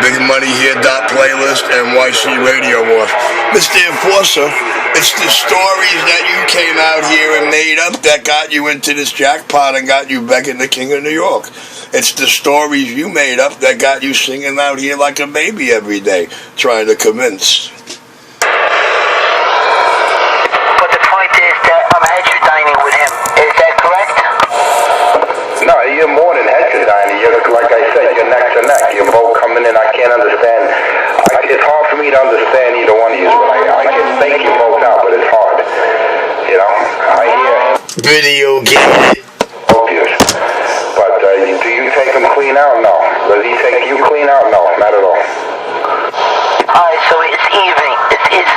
Big Money Here Playlist, NYC Radio War. Mr. Enforcer, it's the stories that you came out here and made up that got you into this jackpot and got you begging the King of New York. It's the stories you made up that got you singing out here like a baby every day, trying to convince. But the point is that I'm heterodyning with him. Is that correct? No, you're more than heterodyning. You're, like I said, you're neck to neck. You're both coming in. I can't understand. It's hard for me to understand either one of you. I can make you both out, but it's hard. You know? I hear Video game. But do you take him clean out? No. Does he take you clean out? No, not at all. Alright, so it's even. It's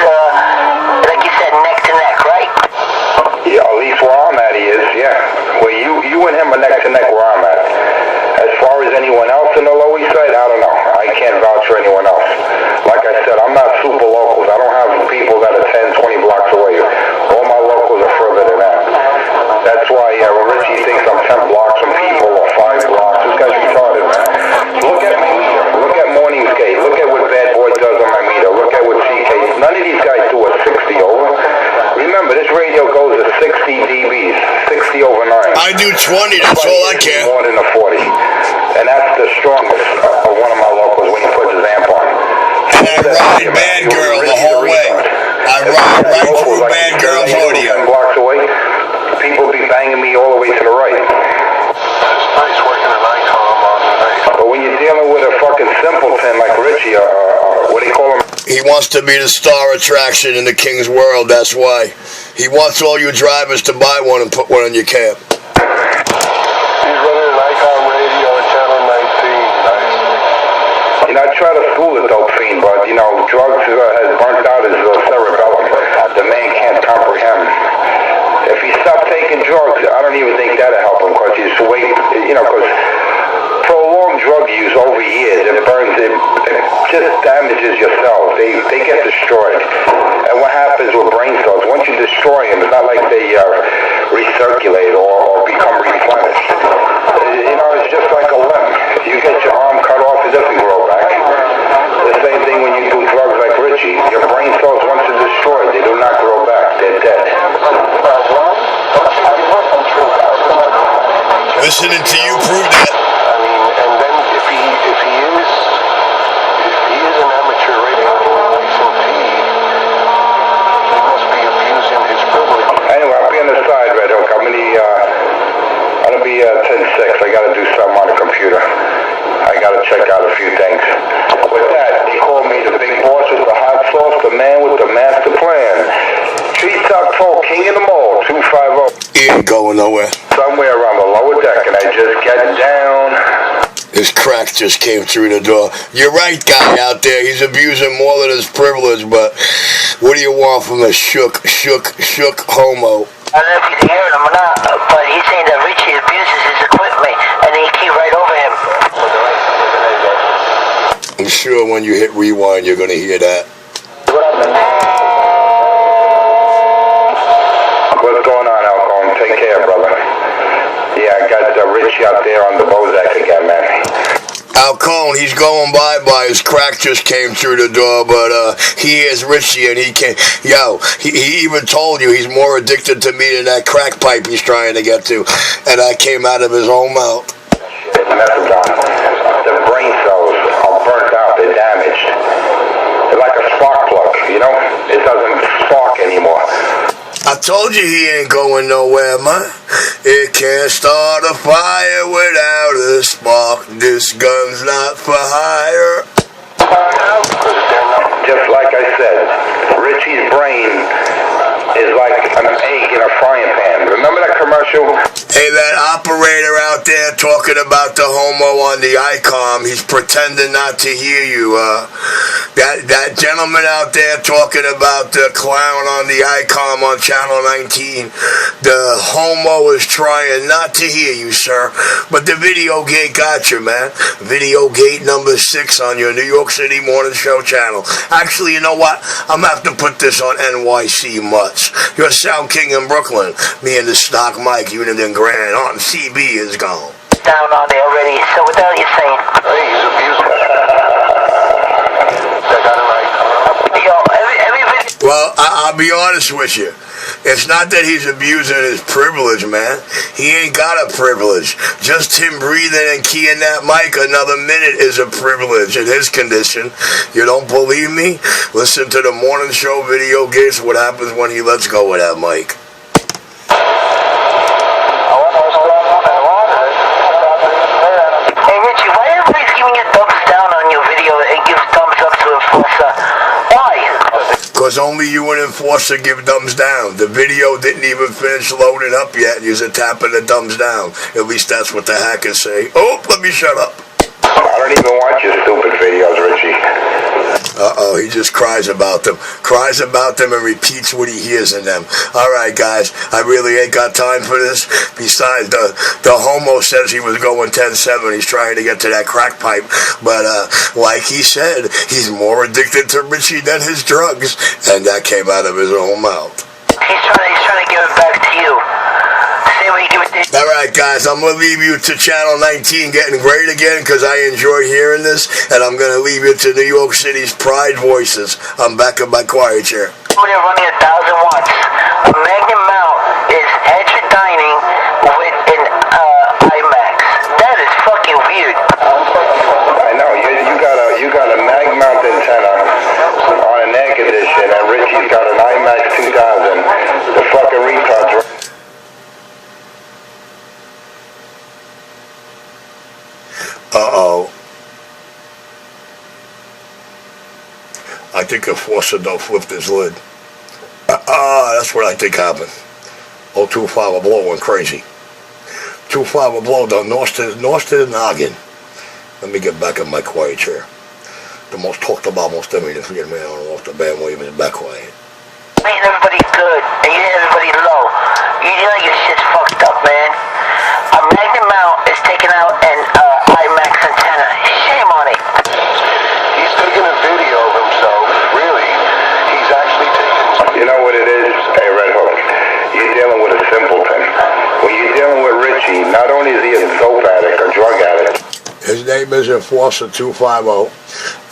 like you said, neck to neck, right? Yeah, at least where I'm at, he is, yeah. Well, you and him are neck to neck where I'm at. As far as anyone else in the Lower East Side, I don't know. I can't vouch for anyone else. Like I said, I'm not super locals. I don't have people that are 10, 20 blocks away. All my locals are further than that. That's why when Richie thinks I'm 10 blocks from people or 5 blocks, this guy's retarded, man. Look at me. Look at Morningsgate. Look at what Bad Boy does on my meter. Look at what CK. None of these guys do a 60 over. Remember, this radio goes to 60 dBs, 60 over 9. I do 20, that's all I care. More than a 40. And that's the strongest of one of my locals when he puts his amp on. And I ride Bad Girl the whole way. I ride right through Bad Girl's audio. 10 blocks away, people be banging me all the way to the right. It's nice working an icon on the night. But when you're dealing with a fucking simpleton like Richie, what do you call him? He wants to be the star attraction in the King's world, that's why. He wants all you drivers to buy one and put one on your cab. He's running an icon radio on Channel 19. Nice. You know, I try to school the dope fiend, but, you know, drugs has burnt out his cerebellum. The man can't comprehend. If he stopped taking drugs, I don't even think that'll help him, because he's way, you know, because prolonged drug use over years, it burns, it just damages your cells. They get destroyed. And what happens with brain cells, once you destroy them, it's not like they recirculate or become replenished. You know, it's just like a limb. You get your arm cut off, it doesn't grow back. The same thing when you do drugs like Richie. Your brain cells, once they're destroyed, they do not grow back. They're dead. Listening to you prove that. I mean, and then if he is an amateur radio licensee, he must be abusing his privilege. Anyway, I'll be on the side, Red Hook. I'm gonna be 10-6. I gotta do something on the computer. I gotta check out a few things. With that, he called me the big boss with the hot sauce, the man with the master plan. Treetop Talk, King of the Mall, 250. He ain't going nowhere. Somewhere around the lower deck, and I just get down. His crack just came through the door. You're right, guy out there. He's abusing more than his privilege, but what do you want from a shook homo? I don't know if you can hear him or not, but he's saying that Richie abuses his equipment and he keep right over him. I'm sure when you hit rewind, you're going to hear that. What's going on, Alcone? Take care, brother. Yeah, I got Richie out there on the Bozak again, man. Alcone, he's going bye-bye. His crack just came through the door, but he is Richie, and he can't. Yo, he even told you he's more addicted to me than that crack pipe he's trying to get to, and I came out of his own mouth. Shit, methadone. The brain cells are burnt out. They're damaged. They're like a spark plug, you know? It doesn't spark anymore. I told you he ain't going nowhere, man. It can't start a fire without a spark. This gun's not for hire. Just like I said, Richie's brain is like an egg in a frying pan. Remember that commercial? Hey, that operator out there talking about the homo on the ICOM, he's pretending not to hear you. That gentleman out there talking about the clown on the ICOM on Channel 19, the homo is trying not to hear you, sir. But the video gate got you, man. Video gate number 6 on your New York City morning show channel. Actually, you know what? I'm going to have to put this on NYC Mutts. Your Sound King in Brooklyn. Me and the Stock Mike, Unit Grand on CB is gone. Down on there already. So what the hell are you saying? Hey, he's abusing it. That got it right. Yo, everybody... Well, I'll be honest with you. It's not that he's abusing his privilege, man. He ain't got a privilege. Just him breathing and keying that mic another minute is a privilege in his condition. You don't believe me? Listen to the morning show video gates. What happens when he lets go of that mic? Hey, Richie, why everybody's giving you thumbs down on your video and gives thumbs up to Enforcer? Why? Because only you and Enforcer give thumbs down. The video didn't even finish loading up yet. You're tapping the thumbs down. At least that's what the hackers say. Oh, let me shut up. I don't even watch your stupid videos, Richie. Uh-oh, he just cries about them. Cries about them and repeats what he hears in them. All right, guys, I really ain't got time for this. Besides, the homo says he was going 10-7. He's trying to get to that crack pipe. But like he said, he's more addicted to Richie than his drugs. And that came out of his own mouth. He's trying to give it back to you. Same way you give it to... All right, guys, I'm going to leave you to Channel 19 getting great again because I enjoy hearing this. And I'm going to leave you to New York City's Pride Voices. I'm back in my quiet chair. They're running 1,000 watts. A Magnum mount is heterodyning with an IMAX. That is fucking weird. I know, you got a mag mount antenna on an egg edition, and Richie's got an IMAX 2000. The fucking retards. Uh-oh. I think Enforcer don't flip his lid. That's what I think happened. 025 blow went crazy. 25 blow done north to the noggin. Let me get back in my quiet chair. The most talked about most everything. Forget me, I don't know if the bandwave is back quiet. Ain't everybody good, and you ain't everybody low. You know your shit's fucked up, man. A Magnum mount is taking out an IMAX antenna. Shame on it. He's taking a video of himself. Really, he's actually taking... You know what it is? Hey, Red Hook, you're dealing with a simpleton. When you're dealing with Richie, not only is he a dope addict or drug addict, His name is Enforcer 250,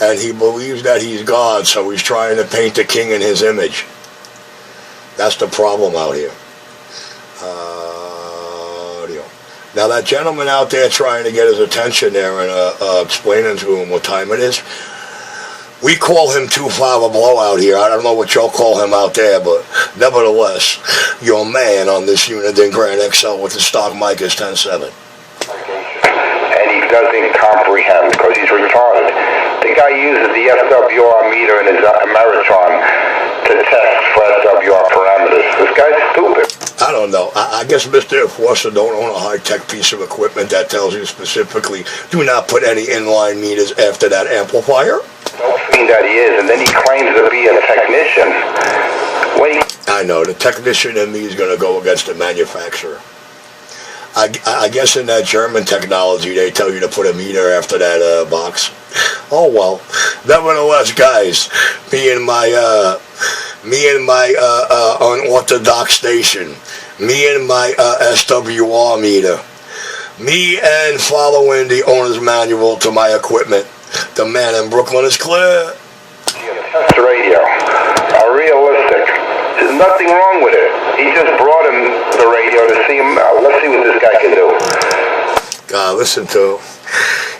and he believes that he's God, so he's trying to paint the king in his image. That's the problem out here. Now that gentleman out there trying to get his attention there and explaining to him what time it is, we call him 250 blow out here. I don't know what y'all call him out there, but nevertheless, your man on this Unit Grand XL with the stock mic is 10-7. and he doesn't comprehend because he's retarded. The guy uses the FWR meter in his Ameritron to test for FWR parameters. This guy's stupid. I don't know. I guess Mr. Enforcer don't own a high-tech piece of equipment that tells you specifically, do not put any inline meters after that amplifier. Don't fiend that he is, and then he claims to be a technician. I know, the technician in me is going to go against the manufacturer. I guess in that German technology, they tell you to put a meter after that box. Oh well. Nevertheless, guys, me and my unorthodox station, me and my SWR meter, me and following the owner's manual to my equipment. The man in Brooklyn is clear. Test radio are realistic. There's nothing wrong with it. He just brought him the radio to see him. Let's see what this guy can do. Listen to him.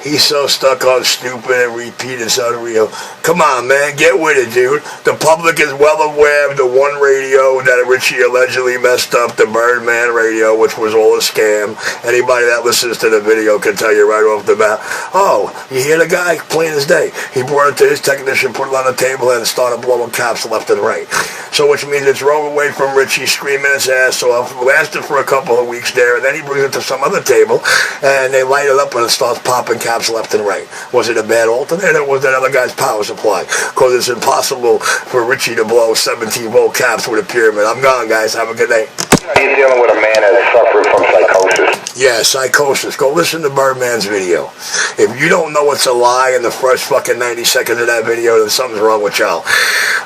He's so stuck on stupid and repeat, it's unreal. Come on, man, get with it, dude. The public is well aware of the one radio that Richie allegedly messed up, the Birdman radio, which was all a scam. Anybody that listens to the video can tell you right off the bat. Oh, you hear the guy? Plain as day. He brought it to his technician, put it on the table, and started blowing caps left and right. So which means it's rolled away from Richie, screaming his ass off. Lasted for a couple of weeks there, and then he brings it to some other table, and they light it up, and it starts popping caps left and right. Was it a bad alternator, or was that other guy's power supply? Because it's impossible for Richie to blow 17-volt caps with a pyramid. I'm gone, guys. Have a good day. You're dealing with a man that's suffering from psychosis. Yeah, psychosis. Go listen to Birdman's video. If you don't know it's a lie in the first fucking 90 seconds of that video, then something's wrong with y'all.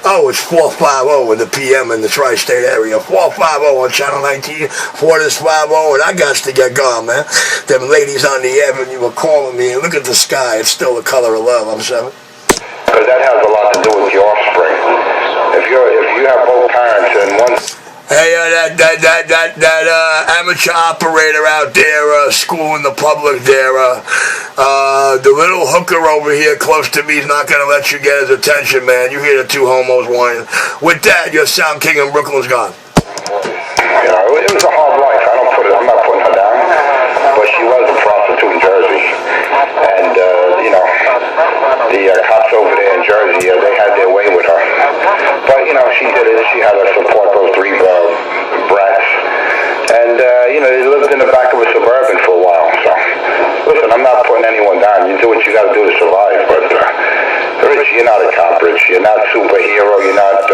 Oh, it's 450 in the PM in the tri-state area. 450 on Channel 19, 450, and I got to get gone, man. Them ladies on the avenue were calling me, and look at the sky. It's still the color of love. I'm 7. Because that has a lot to do with your offspring. If you have both parents and one... Hey, that amateur operator out there, schooling the public there, the little hooker over here close to me is not going to let you get his attention, man. You hear the two homos whining. With that, your Sound King in Brooklyn's gone. You know, it was a hard life. I'm not putting her down. But she was a prostitute in Jersey. And, you know, the cops over there in Jersey, they had their way with her. But, you know, she did it. She had to support those 3 brats. And, you know, they lived in the back of a Suburban for a while. So, listen, I'm not putting anyone down. You do what you got to do to survive. But, Rich, you're not a cop, Rich. You're not superhero. You're not...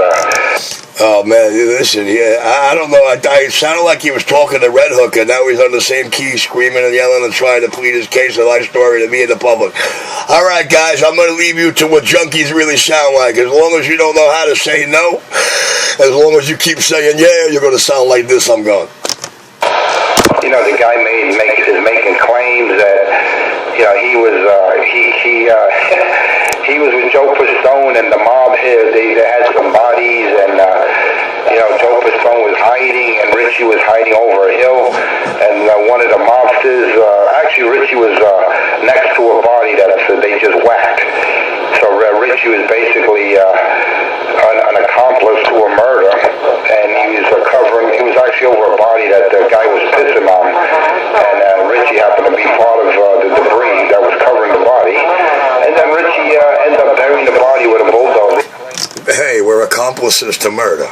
Oh, man, listen, yeah, I don't know. It sounded like he was talking to Red Hook, and now he's on the same key, screaming and yelling and trying to plead his case, a life story to me and the public. All right, guys, I'm going to leave you to what junkies really sound like. As long as you don't know how to say no, as long as you keep saying yeah, you're going to sound like this. I'm gone. You know, the guy is making claims that, you know, he was he was with Joe Pistone and the mob here. They had some bodies, and you know, Joe Pistone was hiding, and Richie was hiding over a hill, and one of the mobsters, actually Richie was next to a body that they just whacked. So Richie was basically an accomplice to a murder, and he was actually over a body that the guy was pissing on, and Richie happened to be part of the debris that was covering the body, and then Richie ended up burying the body with a bulldozer. Hey, we're accomplices to murder.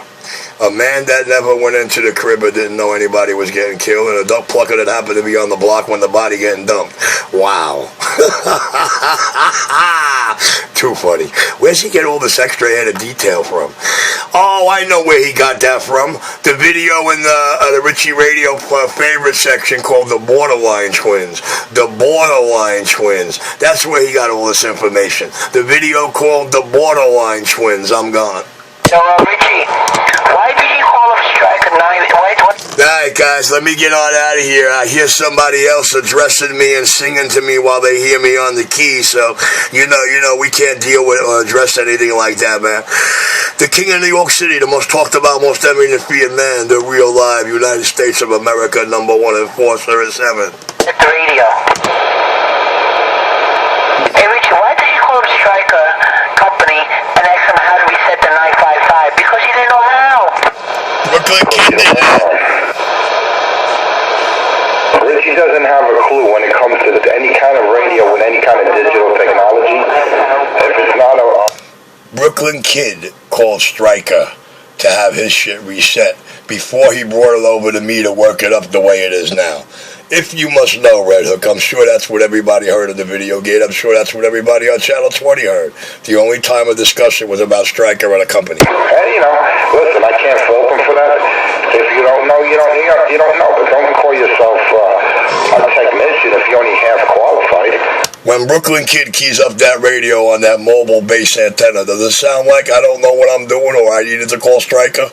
A man that never went into the crib or didn't know anybody was getting killed, and a duck plucker that happened to be on the block when the body getting dumped. Wow. Too funny. Where's he get all this extra added detail from? Oh, I know where he got that from. The video in the Richie Radio favorite section called The Borderline Twins. The Borderline Twins. That's where he got all this information. The video called The Borderline Twins. I'm gone. So, Richie, why did you call up Striker 9? Alright, guys, let me get on out of here. I hear somebody else addressing me and singing to me while they hear me on the key, so you know, we can't deal with or address anything like that, man. The King of New York City, the most talked about, most eminent feared man, the real live United States of America, #1 enforcer at 7. At the radio. Hey, Richie, why did you call up Striker Company and ask them how to reset the 955? Because you didn't know how. Brooklyn Kid did that. Richie doesn't have a clue when it comes to any kind of radio with any kind of digital technology. If it's not a... Brooklyn Kid called Striker to have his shit reset before he brought it over to me to work it up the way it is now. If you must know, Red Hook, I'm sure that's what everybody heard of the video gate. I'm sure that's what everybody on Channel 20 heard. The only time of discussion was about Striker and a company. And, you know, listen, I can't fault him for that. If you don't know, you don't know. But don't call yourself a technician if you're only half qualified. When Brooklyn Kid keys up that radio on that mobile base antenna, does it sound like I don't know what I'm doing or I needed to call Striker?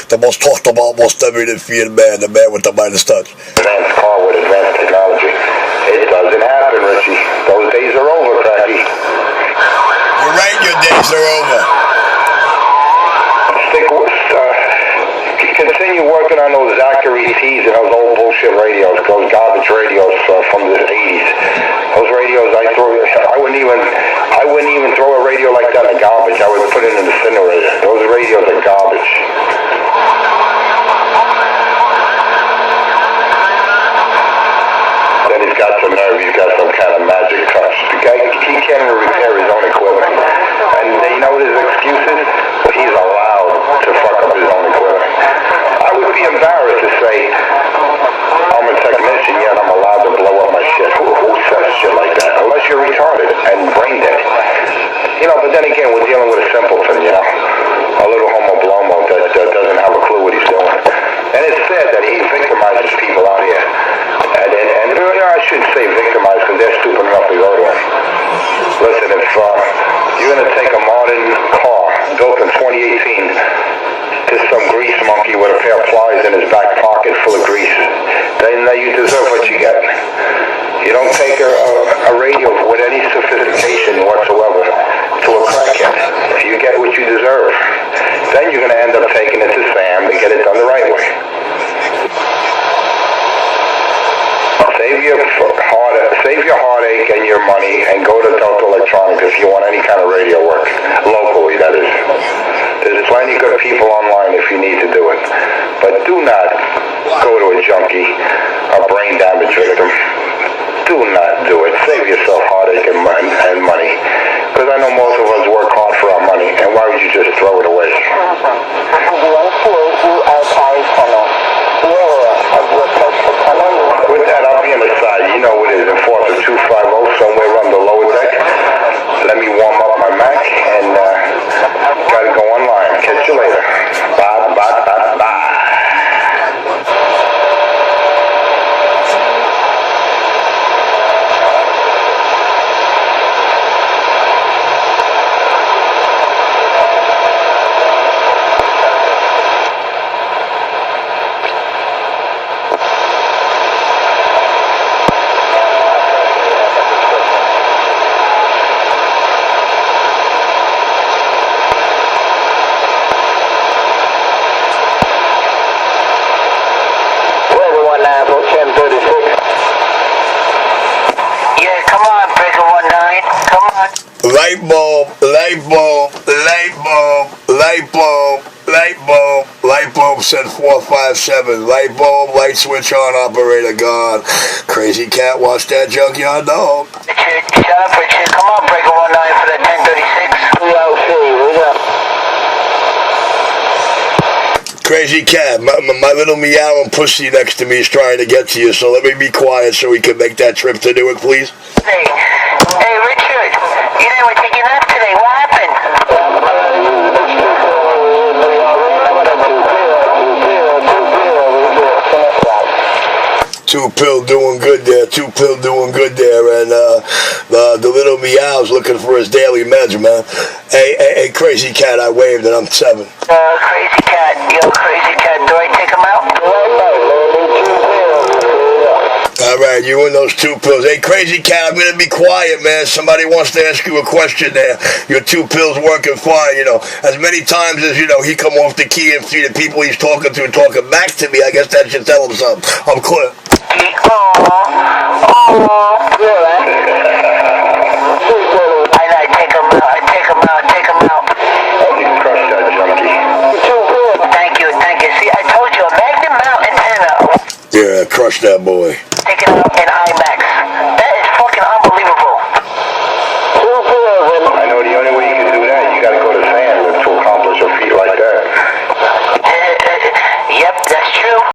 The most talked about, most eminent feared man, the man with the Midas touch. Advanced car with advanced technology. It doesn't happen, Richie. Those days are over, Cracky. You're right, your days are over. Stick with, seen you working on those Zachary T's and those old bullshit radios, those garbage radios from the 80s. Those radios I wouldn't even throw a radio like that in the garbage. I would put it in the incinerator. Those radios are garbage. Then he's got some nerve, he's got some kind of magic touch. The guy, he can't even repair his own equipment. And you know what his excuse is? Well, he's allowed to fuck up his own equipment. I would be embarrassed to say, I'm a technician, yet I'm allowed to blow up my shit. Who says shit like that? Unless you're retarded and brain dead. You know, but then again, we're dealing with a simpleton, you know. A little homo blomo that doesn't have a clue what he's doing. And it's sad that he victimizes people out here. And I shouldn't say victimized because they're stupid enough to go to him. Listen, if you're going to take a modern car built in 2018 to some grease monkey with a pair of pliers in his back pocket full of grease, then you deserve what you get. You don't take a radio with any sophistication whatsoever to a crackhead. You get what you deserve. Then you're going to end up taking it to Sam to get it done the right way. Save your heartache and your money and go to Delta Electronics if you want any kind of radio work. Locally, that is. There's plenty of good people online if you need to do it. But do not go to a junkie, a brain damage victim. Do not do it. Save yourself heartache and money. Because I know most of us work hard for our money, and why would you just throw it away? With that, I'll be on the side. You know what it is, Enforcer 250, somewhere on the lower deck. Let me warm up my Mac, and gotta go online. Catch you later. Bye, bye, bye, bye. Light bulb, light bulb, light bulb, light bulb, light bulb, light bulb said 457. Light bulb, light switch on, operator gone. Crazy cat, watch that junkyard dog. Richard, shut up, Richard. Come on, Breaker 19 for the 1036. What's up? Crazy cat, my little meowing pussy next to me is trying to get to you, so let me be quiet so we can make that trip to do it, please. Hey, Richard, you didn't even take your nap today. What happened? Two pill doing good there, and the little meow's looking for his daily meds, man. Hey, crazy cat, I waved and I'm 7. Crazy cat, crazy cat, do I take him out? Alright, you and those 2 pills. Hey, crazy cat, I'm gonna be quiet, man. Somebody wants to ask you a question there. Your 2 pills working fine, you know. As many times as, he come off the key and see the people he's talking to talking back to me, I guess that should tell him something. I'm clear. Thank you. See, I told you, a Magnum Mount antenna. Yeah, crush that boy. Take it out in IMAX.